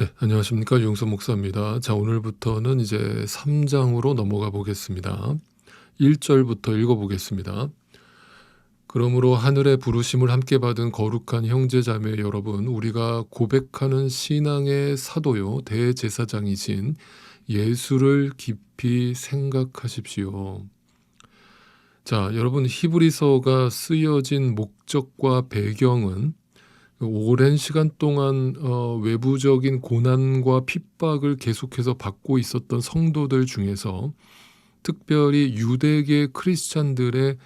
네, 안녕하십니까. 유영선 목사입니다. 자, 오늘부터는 이제 3장으로 넘어가 보겠습니다. 1절부터 읽어보겠습니다. 그러므로 하늘의 부르심을 함께 받은 거룩한 형제자매 여러분, 우리가 고백하는 신앙의 사도요 대제사장이신 예수를 깊이 생각하십시오. 자, 여러분, 히브리서가 쓰여진 목적과 배경은 오랜 시간 동안 외부적인 고난과 핍박을 계속해서 받고 있었던 성도들 중에서 특별히 유대계 크리스찬들의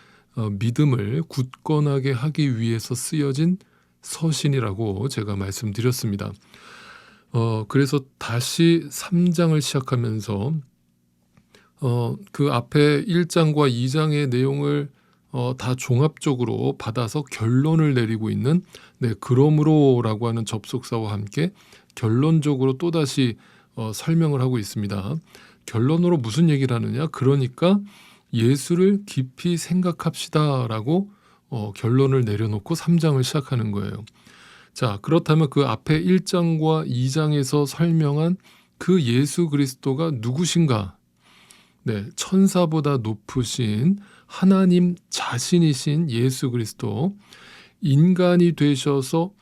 믿음을 굳건하게 하기 위해서 쓰여진 서신이라고 제가 말씀드렸습니다. 그래서 다시 3장을 시작하면서 그 앞에 1장과 2장의 내용을 다 종합적으로 받아서 결론을 내리고 있는 그러므로라고 하는 접속사와 함께 결론적으로 또다시 설명을 하고 있습니다. 결론으로 무슨 얘기를 하느냐? 그러니까 예수를 깊이 생각합시다라고 결론을 내려놓고 3장을 시작하는 거예요. 자, 그렇다면 그 앞에 1장과 2장에서 설명한 그 예수 그리스도가 누구신가? 네, 천사보다 높으신 하나님 자신이신 예수 그리스도, 인간이 되셔서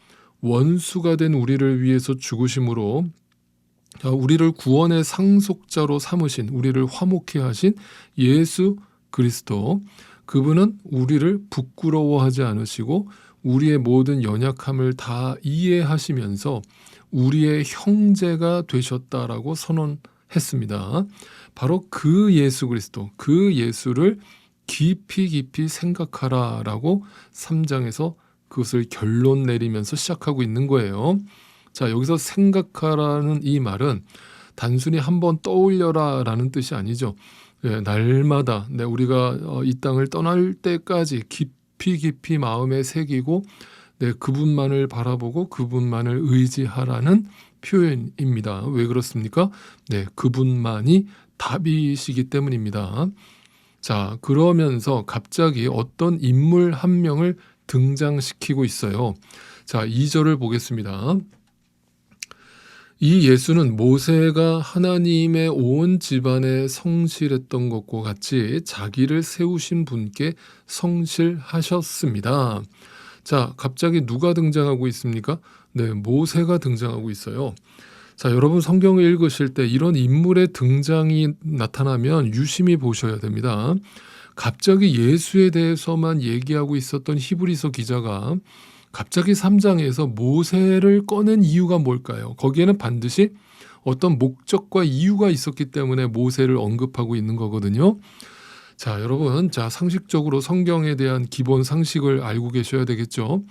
원수가 된 우리를 위해서 죽으심으로 우리를 구원의 상속자로 삼으신, 우리를 화목케 하신 예수 그리스도, 그분은 우리를 부끄러워하지 않으시고 우리의 모든 연약함을 다 이해하시면서 우리의 형제가 되셨다라고 선언했습니다. 바로 그 예수 그리스도, 그 예수를 깊이 생각하라라고 3장에서 그것을 결론 내리면서 시작하고 있는 거예요. 자, 여기서 생각하라는 이 말은 단순히 한번 떠올려라라는 뜻이 아니죠. 날마다 우리가 이 땅을 떠날 때까지 깊이 마음에 새기고 그분만을 바라보고 그분만을 의지하라는 표현입니다. 왜 그렇습니까? 그분만이 답이시기 때문입니다. 자, 그러면서 갑자기 어떤 인물 한 명을 등장시키고 있어요. 자, 2절을 보겠습니다. 이 예수는 모세가 하나님의 온 집안에 성실했던 것과 같이 자기를 세우신 분께 성실하셨습니다. 자, 갑자기 누가 등장하고 있습니까? 모세가 등장하고 있어요. 자, 여러분 성경을 읽으실 때 이런 인물의 등장이 나타나면 유심히 보셔야 됩니다. 갑자기 예수에 대해서만 얘기하고 있었던 히브리서 기자가 갑자기 3장에서 모세를 꺼낸 이유가 뭘까요? 거기에는 반드시 어떤 목적과 이유가 있었기 때문에 모세를 언급하고 있는 거거든요. 자, 여러분, 상식적으로 성경에 대한 기본 상식을 알고 계셔야 되겠죠.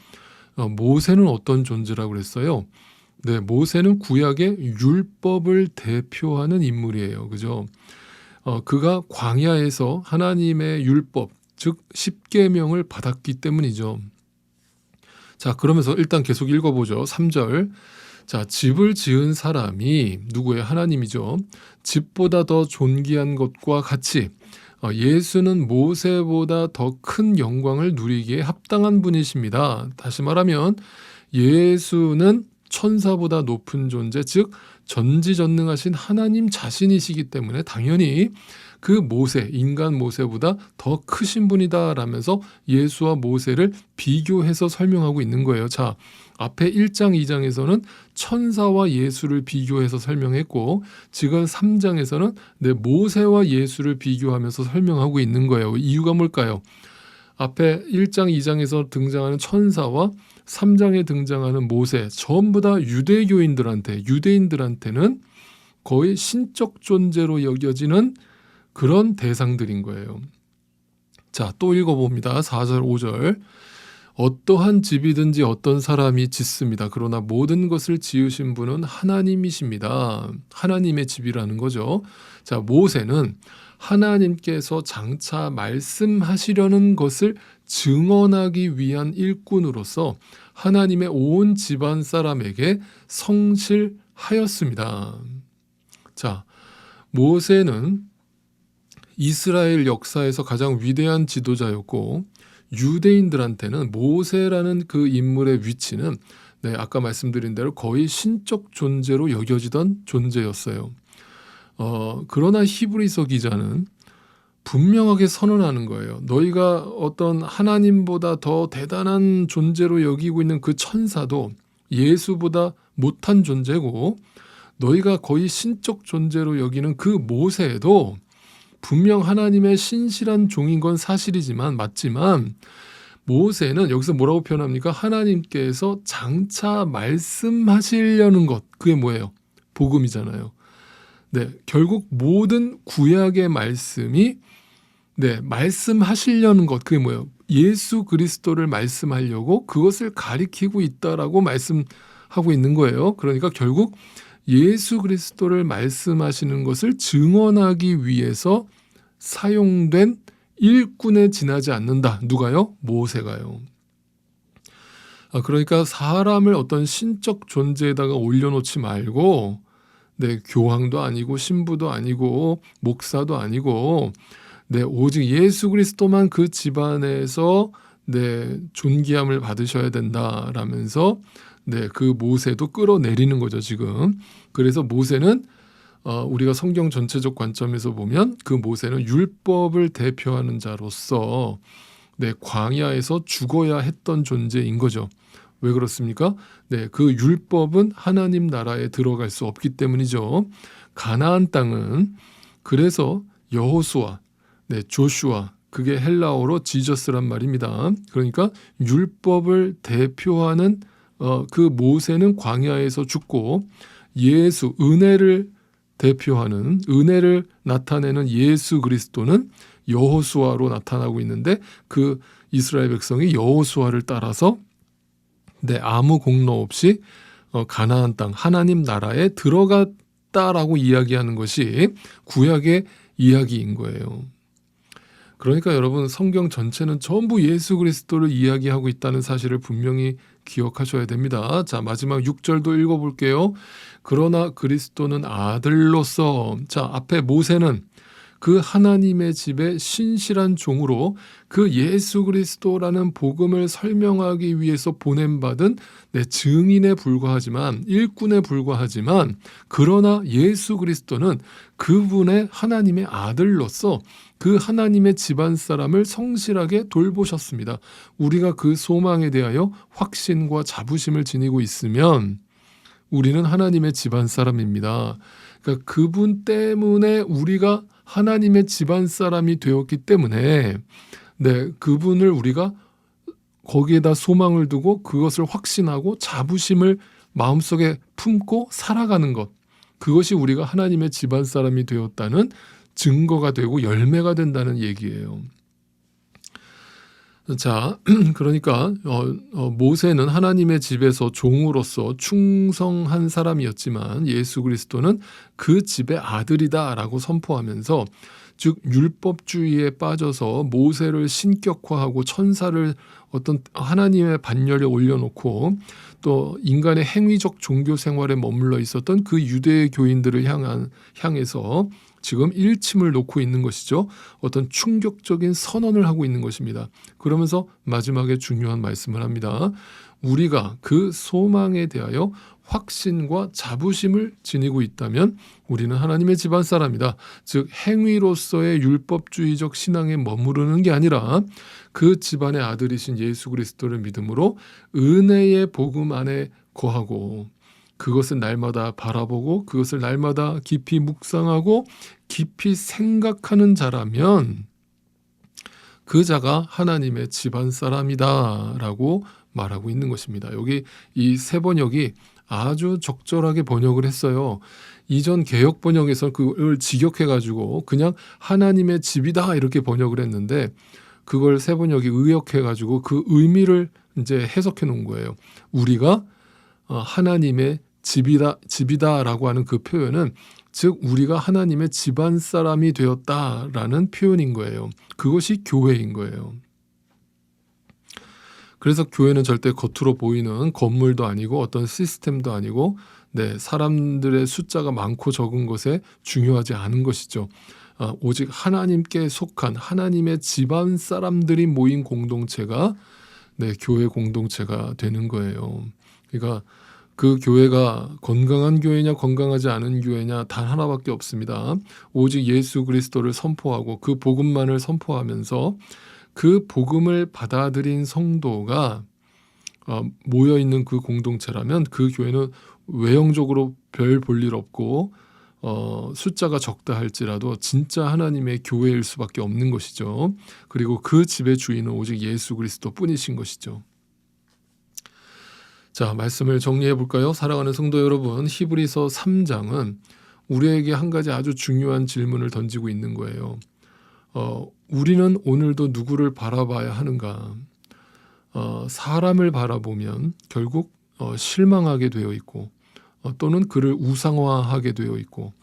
모세는 어떤 존재라고 그랬어요? 모세는 구약의 율법을 대표하는 인물이에요. 그죠? 그가 광야에서 하나님의 율법, 즉 십계명을 받았기 때문이죠. 자, 그러면서 일단 계속 읽어보죠. 3절. 자, 집을 지은 사람이 누구예요? 하나님이죠. 집보다 더 존귀한 것과 같이 예수는 모세보다 더 큰 영광을 누리기에 합당한 분이십니다. 다시 말하면 예수는 천사보다 높은 존재, 즉 전지전능하신 하나님 자신이시기 때문에 당연히 그 모세, 인간 모세보다 더 크신 분이다 라면서 예수와 모세를 비교해서 설명하고 있는 거예요. 자, 앞에 1장, 2장에서는 천사와 예수를 비교해서 설명했고 지금 3장에서는 모세와 예수를 비교하면서 설명하고 있는 거예요. 이유가 뭘까요? 앞에 1장, 2장에서 등장하는 천사와 3장에 등장하는 모세, 전부 다 유대인들한테는 거의 신적 존재로 여겨지는 그런 대상들인 거예요. 자, 또 읽어봅니다. 4절, 5절. 어떠한 집이든지 어떤 사람이 짓습니다. 그러나 모든 것을 지으신 분은 하나님이십니다. 하나님의 집이라는 거죠. 자, 모세는 하나님께서 장차 말씀하시려는 것을 증언하기 위한 일꾼으로서 하나님의 온 집안 사람에게 성실하였습니다. 자, 모세는 이스라엘 역사에서 가장 위대한 지도자였고 유대인들한테는 모세라는 그 인물의 위치는 네, 아까 말씀드린 대로 거의 신적 존재로 여겨지던 존재였어요. 그러나 히브리서 기자는 분명하게 선언하는 거예요. 너희가 어떤 하나님보다 더 대단한 존재로 여기고 있는 그 천사도 예수보다 못한 존재고, 너희가 거의 신적 존재로 여기는 그 모세도 분명 하나님의 신실한 종인 건 사실이지만, 맞지만 모세는 여기서 뭐라고 표현합니까? 하나님께서 장차 말씀하시려는 것, 그게 뭐예요? 복음이잖아요. 네, 결국 모든 구약의 말씀이 말씀하시려는 것, 그게 뭐예요? 예수 그리스도를 말씀하려고 그것을 가리키고 있다라고 말씀하고 있는 거예요. 그러니까 결국 예수 그리스도를 말씀하시는 것을 증언하기 위해서 사용된 일꾼에 지나지 않는다. 누가요? 모세가요. 그러니까 사람을 어떤 신적 존재에다가 올려놓지 말고, 교황도 아니고 신부도 아니고 목사도 아니고, 오직 예수 그리스도만 그 집안에서 존귀함을 받으셔야 된다라면서 그 모세도 끌어내리는 거죠, 지금. 그래서 모세는 우리가 성경 전체적 관점에서 보면 그 모세는 율법을 대표하는 자로서 광야에서 죽어야 했던 존재인 거죠. 왜 그렇습니까? 그 율법은 하나님 나라에 들어갈 수 없기 때문이죠. 가나안 땅은 그래서 여호수아, 조슈아, 그게 헬라어로 지저스란 말입니다. 그러니까 율법을 대표하는 그 모세는 광야에서 죽고, 예수, 은혜를 대표하는, 은혜를 나타내는 예수 그리스도는 여호수아로 나타나고 있는데, 그 이스라엘 백성이 여호수아를 따라서 아무 공로 없이 가나안 땅 하나님 나라에 들어갔다라고 이야기하는 것이 구약의 이야기인 거예요. 그러니까 여러분, 성경 전체는 전부 예수 그리스도를 이야기하고 있다는 사실을 분명히 기억하셔야 됩니다. 자, 마지막 6절도 읽어볼게요. 그러나 그리스도는 아들로서, 자, 앞에 모세는 그 하나님의 집에 신실한 종으로 그 예수 그리스도라는 복음을 설명하기 위해서 보냄받은 증인에 불과하지만, 일꾼에 불과하지만, 그러나 예수 그리스도는 그분의 하나님의 아들로서 그 하나님의 집안 사람을 성실하게 돌보셨습니다. 우리가 그 소망에 대하여 확신과 자부심을 지니고 있으면 우리는 하나님의 집안 사람입니다. 그러니까 그분 때문에 우리가 하나님의 집안 사람이 되었기 때문에 그분을 우리가 거기에다 소망을 두고 그것을 확신하고 자부심을 마음속에 품고 살아가는 것, 그것이 우리가 하나님의 집안 사람이 되었다는 증거가 되고 열매가 된다는 얘기예요. 자, 그러니까 모세는 하나님의 집에서 종으로서 충성한 사람이었지만 예수 그리스도는 그 집의 아들이다라고 선포하면서, 즉 율법주의에 빠져서 모세를 신격화하고 천사를 어떤 하나님의 반열에 올려놓고 또 인간의 행위적 종교 생활에 머물러 있었던 그 유대 교인들을 향해서 지금 일침을 놓고 있는 것이죠. 어떤 충격적인 선언을 하고 있는 것입니다. 그러면서 마지막에 중요한 말씀을 합니다. 우리가 그 소망에 대하여 확신과 자부심을 지니고 있다면 우리는 하나님의 집안 사람이다. 즉 행위로서의 율법주의적 신앙에 머무르는 게 아니라 그 집안의 아들이신 예수 그리스도를 믿음으로 은혜의 복음 안에 거하고, 그것을 날마다 바라보고 그것을 날마다 깊이 묵상하고 깊이 생각하는 자라면 그 자가 하나님의 집안 사람이다라고 말하고 있는 것입니다. 여기 이 세 번역이 아주 적절하게 번역을 했어요. 이전 개역 번역에서 그걸 직역해가지고 그냥 하나님의 집이다 이렇게 번역을 했는데, 그걸 세 번역이 의역해가지고 그 의미를 이제 해석해 놓은 거예요. 우리가 하나님의 집이다라고 하는 그 표현은 즉 우리가 하나님의 집안 사람이 되었다라는 표현인 거예요. 그것이 교회인 거예요. 그래서 교회는 절대 겉으로 보이는 건물도 아니고 어떤 시스템도 아니고 사람들의 숫자가 많고 적은 것에 중요하지 않은 것이죠. 오직 하나님께 속한 하나님의 집안 사람들이 모인 공동체가 교회 공동체가 되는 거예요. 그러니까 그 교회가 건강한 교회냐 건강하지 않은 교회냐 단 하나밖에 없습니다. 오직 예수 그리스도를 선포하고 그 복음만을 선포하면서 그 복음을 받아들인 성도가 모여 있는 그 공동체라면 그 교회는 외형적으로 별 볼 일 없고 숫자가 적다 할지라도 진짜 하나님의 교회일 수밖에 없는 것이죠. 그리고 그 집의 주인은 오직 예수 그리스도 뿐이신 것이죠. 자, 말씀을 정리해 볼까요? 사랑하는 성도 여러분, 히브리서 3장은 우리에게 한 가지 아주 중요한 질문을 던지고 있는 거예요. 우리는 오늘도 누구를 바라봐야 하는가? 사람을 바라보면 결국 실망하게 되어 있고 또는 그를 우상화하게 되어 있고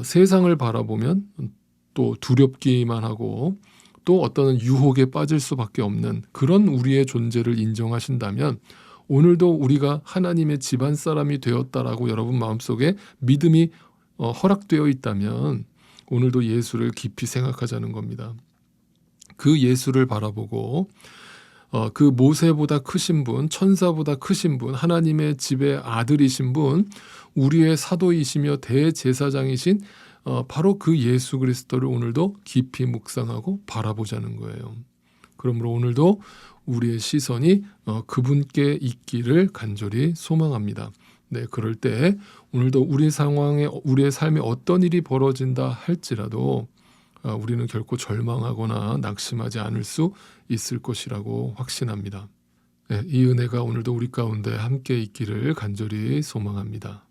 세상을 바라보면 또 두렵기만 하고 또 어떤 유혹에 빠질 수밖에 없는 그런 우리의 존재를 인정하신다면 오늘도 우리가 하나님의 집안 사람이 되었다라고 여러분 마음속에 믿음이 허락되어 있다면 오늘도 예수를 깊이 생각하자는 겁니다. 그 예수를 바라보고 그 모세보다 크신 분, 천사보다 크신 분, 하나님의 집의 아들이신 분, 우리의 사도이시며 대제사장이신 바로 그 예수 그리스도를 오늘도 깊이 묵상하고 바라보자는 거예요. 그러므로 오늘도 우리의 시선이 그분께 있기를 간절히 소망합니다. 네, 그럴 때 오늘도 우리 상황에 우리의 삶에 어떤 일이 벌어진다 할지라도 우리는 결코 절망하거나 낙심하지 않을 수 있을 것이라고 확신합니다. 네, 이 은혜가 오늘도 우리 가운데 함께 있기를 간절히 소망합니다.